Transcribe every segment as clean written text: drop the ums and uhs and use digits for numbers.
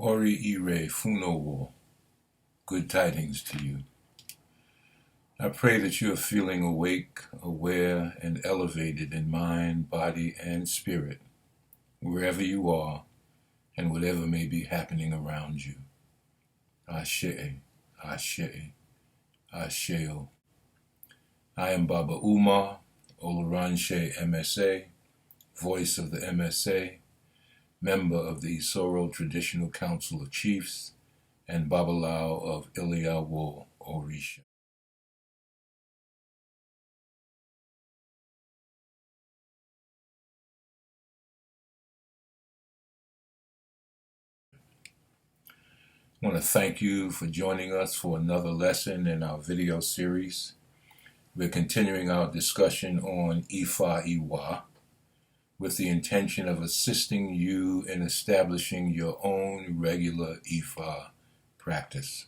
Oriire Funowo, good tidings to you. I pray that you are feeling awake, aware, and elevated in mind, body, and spirit, wherever you are, and whatever may be happening around you. Ashe, Ashe, Asheo. I am Baba Umar, Oluranse Emese, voice of the Emese, member of the Isoro Traditional Council of Chiefs, and Babalawo of Ile Awo Orisa. I want to thank you for joining us for another lesson in our video series. We're continuing our discussion on Ifa Iwa with the intention of assisting you in establishing your own regular Ifa practice.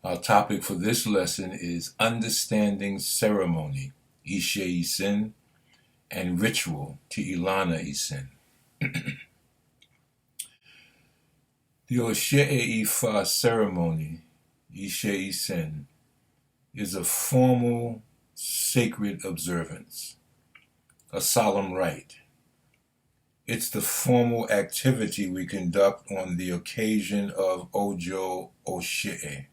Our topic for this lesson is understanding ceremony, Ise Isin, and ritual to Ilana Isin. The Ose Ifa Ceremony, Ise Isin, is a formal, sacred observance, a solemn rite. It's the formal activity we conduct on the occasion of Ojo Ose,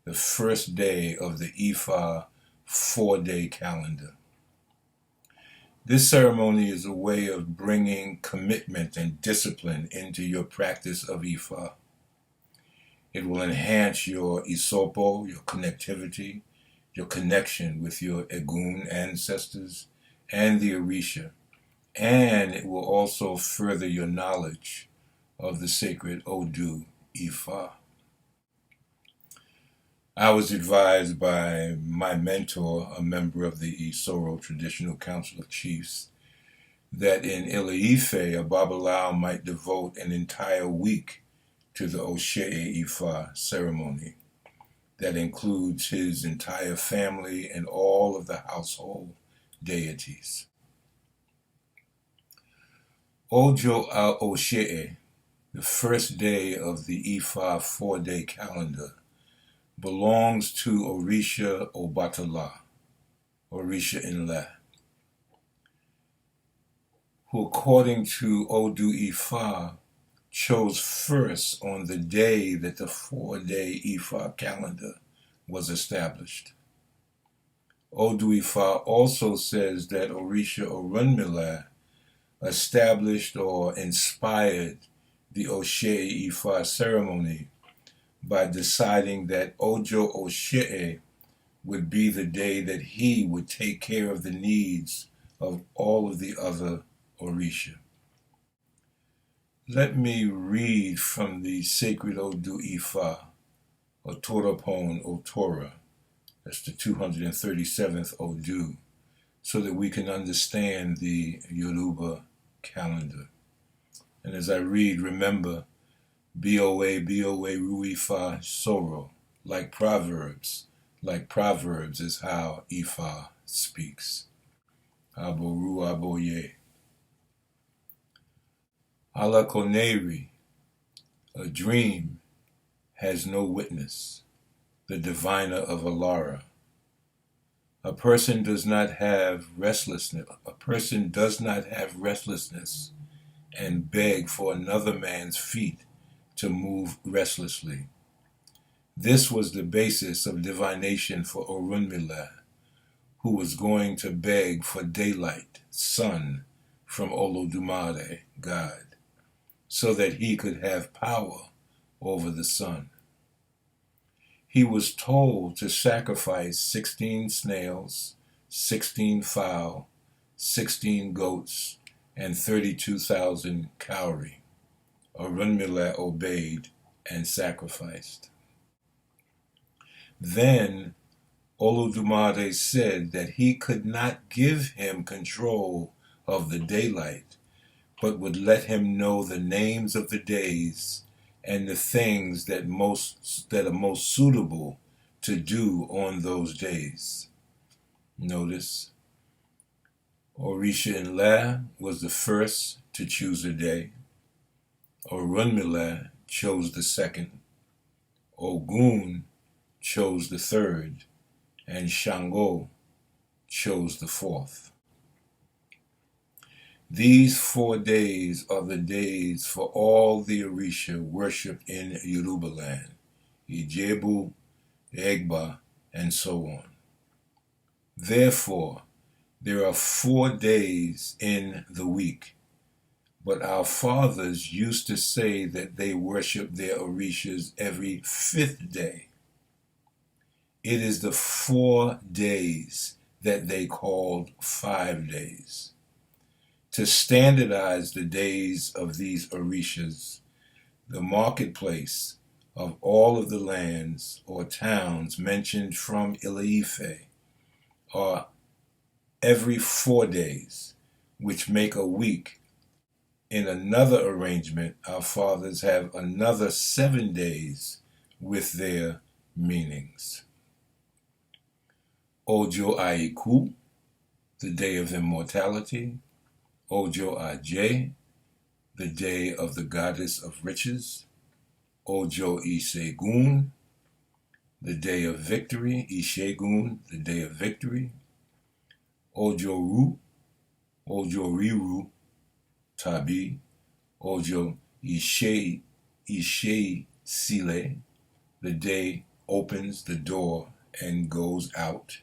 the first day of the Ifa 4-day calendar. This ceremony is a way of bringing commitment and discipline into your practice of Ifa. It will enhance your isopo, your connectivity, your connection with your Egun ancestors and the Orisa, and it will also further your knowledge of the Sacred Odu Ifa. I was advised by my mentor, a member of the Isoro Traditional Council of Chiefs, that in Ile-Ife, a Babalawo might devote an entire week to the Ose Ifa ceremony. That includes his entire family and all of the household deities. Ojo Ose, the first day of the Ifa 4-day calendar, belongs to Orisha Obatala, Orisha Ile, who according to Odu Ifa chose first on the day that the 4-day Ifa calendar was established. Odu Ifa also says that Orisha Orunmila established or inspired the Ose Ifa ceremony by deciding that Ojo Ose would be the day that he would take care of the needs of all of the other Orisa. Let me read from the Sacred Odu Ifa, Otorapon Otora, that's the 237th Odu, so that we can understand the Yoruba calendar. And as I read, remember, BOA, BOA, Ruifa, Soro, like Proverbs is how Ifa speaks. Aboru, Aboye. Alakoneri, a dream has no witness, the diviner of Alara. A person does not have restlessness and beg for another man's feet to move restlessly. This was the basis of divination for Orunmila, who was going to beg for daylight, sun, from Olodumare, God, so that he could have power over the sun. He was told to sacrifice 16 snails, 16 fowl, 16 goats, and 32,000 cowrie. Orunmila obeyed and sacrificed. Then Olodumare said that he could not give him control of the daylight, but would let him know the names of the days and the things that are most suitable to do on those days. Notice, Orisha Ile was the first to choose a day. Orunmila chose the second, Ogun chose the third, and Shango chose the fourth. These 4 days are the days for all the Orisha worshipped in Yoruba land, Ijebu, Egba, and so on. Therefore, there are 4 days in the week, but our fathers used to say that they worship their Orishas every 5th day. It is the 4 days that they called 5 days. To standardize the days of these Orishas, the marketplace of all of the lands or towns mentioned from Ile-Ife are every 4 days, which make a week. In another arrangement, our fathers have another 7 days with their meanings. Ojo Aiku, the day of immortality. Ojo Aje, the day of the goddess of riches. Ojo Isegun, the day of victory. Ishegun, the day of victory. Ojo Ru, Ojo Riru, Tabi. Ojo Ishe Sile, the day opens the door and goes out.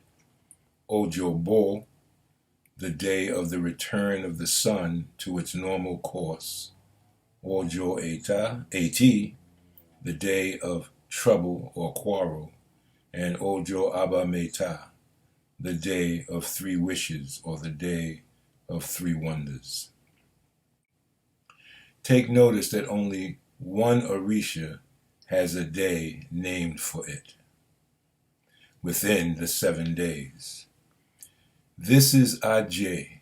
Ojo Bo, the day of the return of the sun to its normal course. Ojo Eti, the day of trouble or quarrel. And Ojo Abameta, the day of 3 wishes or the day of 3 wonders. Take notice that only one Orisha has a day named for it within the 7 days. This is Aje,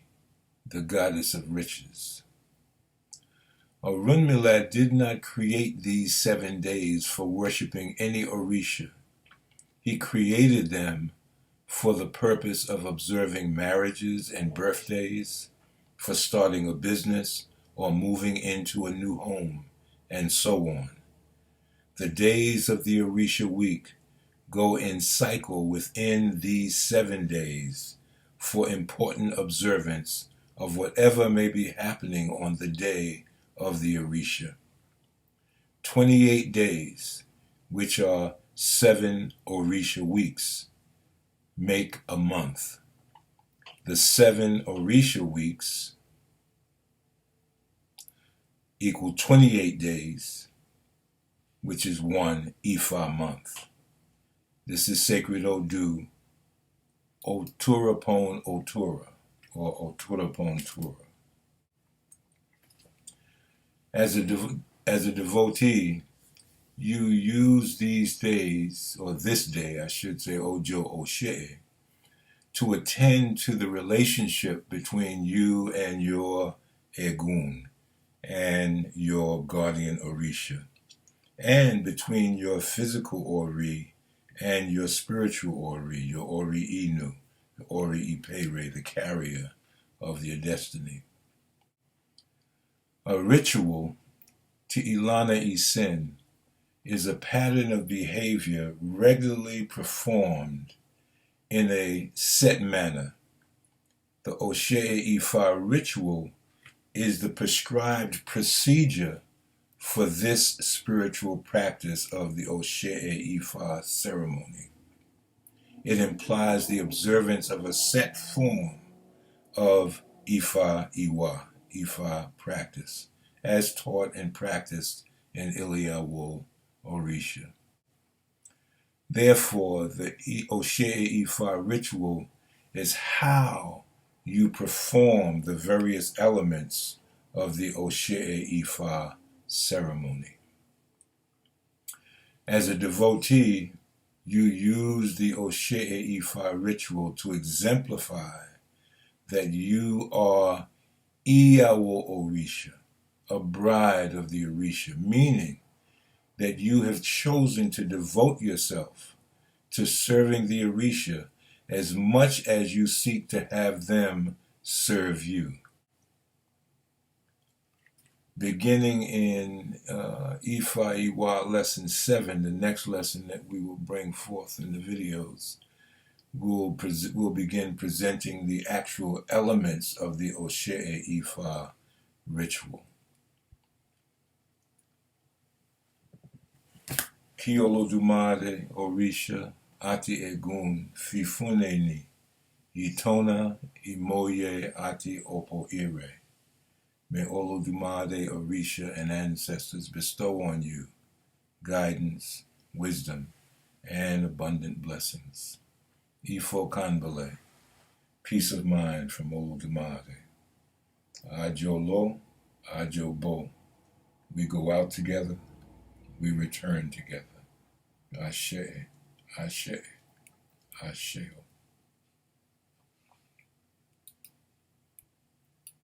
the goddess of riches. Orunmila did not create these 7 days for worshiping any Orisha. He created them for the purpose of observing marriages and birthdays, for starting a business or moving into a new home, and so on. The days of the Orisha week go in cycle within these 7 days for important observance of whatever may be happening on the day of the Orisha. 28 days, which are 7 Orisha weeks, make a month. The 7 Orisha weeks equal 28 days, which is 1 Ifa month. This is Sacred Odu Oturapon Otura, or Oturapon Tura. As a devotee, you use these days, or this day, I should say, Ojo Oshe, to attend to the relationship between you and your Egun and your guardian Orisha, and between your physical Ori and your spiritual Ori, your Ori Inu, the Ori Ipere, the carrier of your destiny. A ritual, to Ilana Isin, is a pattern of behavior regularly performed in a set manner. The Ose Ifa ritual is the prescribed procedure for this spiritual practice of the Ose Ifa ceremony. It implies the observance of a set form of Ifa Iwa, Ifa practice, as taught and practiced in Ile Awo Orisa. Therefore, the Ose Ifa ritual is how you perform the various elements of the Ose Ifa ceremony. As a devotee, you use the Ose Ifa ritual to exemplify that you are Ile Awo Orisa, a bride of the Orisha, meaning that you have chosen to devote yourself to serving the Orisha as much as you seek to have them serve you. beginning in Ifa Iwa lesson 7, the next lesson that we will bring forth in the videos, we'll begin presenting the actual elements of the Ose Ifa ritual. Ki Olodumare Orisa ati egun fifuneni itona imoye ati opoire. May Olodumare Orisa and ancestors bestow on you guidance, wisdom, and abundant blessings. Ifo Kanbale, peace of mind from Olodumare. Ajo Lo, Ajo Bo. We go out together, we return together. Ashe, Ashe, Asheo.